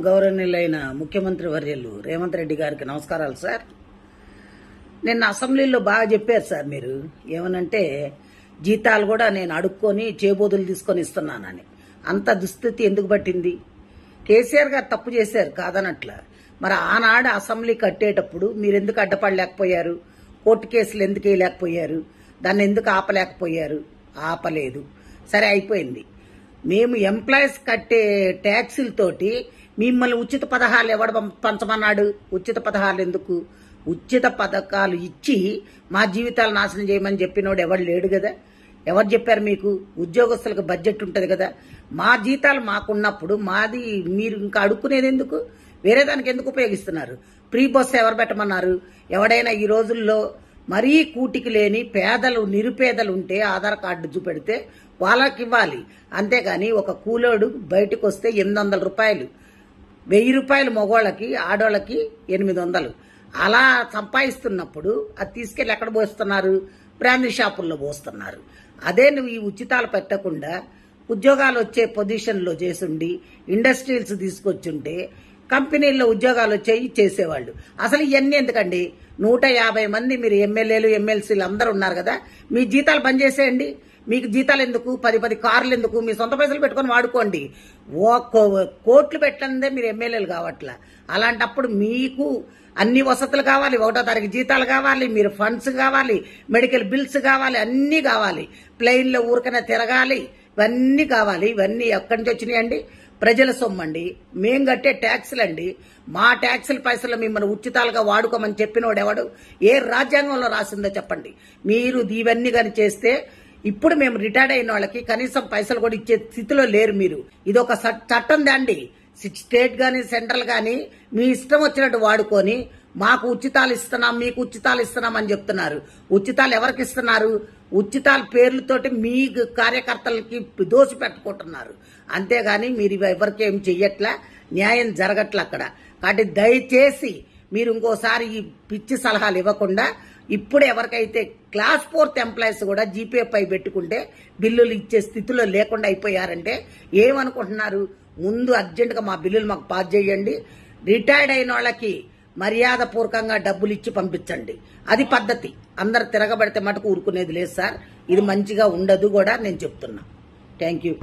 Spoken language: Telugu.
గౌరవనీయులైన ముఖ్యమంత్రి వర్యులు రేవంత్ రెడ్డి గారికి నమస్కారాలు సార్. నిన్న అసెంబ్లీలో బాగా చెప్పారు సార్. మీరు ఏమనంటే జీతాలు కూడా నేను అడుక్కొని చేబోదులు తీసుకొని ఇస్తున్నానని. అంత దుస్థితి ఎందుకు పట్టింది? కేసీఆర్ గారు తప్పు చేశారు కాదనట్ల. మరి ఆనాడు అసెంబ్లీ కట్టేటప్పుడు మీరు ఎందుకు అడ్డపడలేకపోయారు? కోర్టు కేసులు ఎందుకు వేయలేకపోయారు? దాన్ని ఎందుకు ఆపలేకపోయారు? ఆపలేదు. సరే, అయిపోయింది. మేము ఎంప్లాయీస్ కట్టే ట్యాక్సీలతోటి మిమ్మల్ని ఉచిత పథకాలు ఎవడు పంచమన్నాడు? ఉచిత పథకాలు ఎందుకు? ఉచిత పథకాలు ఇచ్చి మా జీవితాలు నాశనం చేయమని చెప్పినోడు ఎవడు లేడు కదా. ఎవరు చెప్పారు మీకు? ఉద్యోగస్తులకు బడ్జెట్ ఉంటుంది కదా. మా జీతాలు మాకున్నప్పుడు మాది మీరు ఇంకా అడుక్కునేది ఎందుకు? వేరే దానికి ఎందుకు ఉపయోగిస్తున్నారు? ఫ్రీ బస్సు ఎవరు పెట్టమన్నారు? ఎవడైనా ఈ రోజుల్లో మరీ కూటికి లేని పేదలు నిరుపేదలు ఉంటే ఆధార్ కార్డు చూపెడితే వాళ్ళకి ఇవ్వాలి. అంతేగాని ఒక కూలోడు బయటకు వస్తే 800 రూపాయలు, 1000 రూపాయలు మగోళ్ళకి, ఆడోళ్ళకి 800. అలా సంపాదిస్తున్నప్పుడు అది తీసుకెళ్లి ఎక్కడ పోస్తున్నారు? బ్రాందీ షాపుల్లో పోస్తున్నారు. అదే నువ్వు ఈ ఉచితాలు పెట్టకుండా ఉద్యోగాలు వచ్చే పొజిషన్లో చేసుండి ఇండస్ట్రీస్ తీసుకొచ్చుంటే కంపెనీల్లో ఉద్యోగాలు వచ్చేవి చేసేవాళ్ళు. అసలు ఇవన్నీ ఎందుకండి? 150 మంది మీరు ఎమ్మెల్యేలు ఎమ్మెల్సీలు అందరూ ఉన్నారు కదా. మీ జీతాలు బంద్ చేసేయండి. మీకు జీతాలు ఎందుకు? 10 కార్లు ఎందుకు? మీ సొంత పైసలు పెట్టుకొని వాడుకోండి. కోట్లు పెట్టందే మీరు ఎమ్మెల్యేలు కావట్లా. అలాంటప్పుడు మీకు అన్ని వసతులు కావాలి, 1వ తారీఖు జీతాలు కావాలి, మీరు ఫండ్స్ కావాలి, మెడికల్ బిల్స్ కావాలి, అన్నీ కావాలి. ప్లెయిన్లో ఊరికనే తిరగాలి, ఇవన్నీ కావాలి. ఇవన్నీ ఎక్కడి నుంచి వచ్చినాయండి? ప్రజల సొమ్మండి, మేం కట్టే ట్యాక్సులు అండి. మా ట్యాక్సుల పైసలు మిమ్మల్ని ఉచితాలుగా వాడుకోమని చెప్పినోడు ఎవడు? ఏ రాజ్యాంగంలో రాసిందో చెప్పండి. మీరు ఇవన్నీ కానీ చేస్తే ఇప్పుడు మేము రిటైర్డ్ అయిన వాళ్ళకి కనీసం పైసలు కూడా ఇచ్చే స్థితిలో లేరు మీరు. ఇది ఒక చట్టం దాండి. స్టేట్ గాని సెంట్రల్ గాని మీ ఇష్టం వచ్చినట్టు వాడుకొని మాకు ఉచితాలు ఇస్తున్నాం, మీకు ఉచితాలు ఇస్తున్నాం అని చెప్తున్నారు. ఉచితాలు ఎవరికి ఇస్తున్నారు? ఉచితాల పేర్లతోటి మీ కార్యకర్తలకి దోషి పెట్టుకుంటున్నారు. అంతేగాని మీరు ఎవరికి ఏం చెయ్యట్లా, న్యాయం జరగట్ల అక్కడ. కాబట్టి దయచేసి మీరు ఇంకోసారి ఈ పిచ్చి సలహాలు ఇవ్వకుండా ఇప్పుడు ఎవరికైతే క్లాస్ 4th ఎంప్లాయీస్ కూడా జీపే పై పెట్టుకుంటే బిల్లులు ఇచ్చే స్థితిలో లేకుండా అయిపోయారంటే ఏమనుకుంటున్నారు? ముందు అర్జెంటుగా మా బిల్లులు మాకు పాస్ చేయండి. రిటైర్డ్ అయిన వాళ్ళకి మర్యాద పూర్వకంగా డబ్బులు ఇచ్చి పంపించండి. అది పద్ధతి. అందరు తిరగబడితే మటుకు ఊరుకునేది లేదు సార్. ఇది మంచిగా ఉండదు కూడా నేను చెప్తున్నా. Thank you.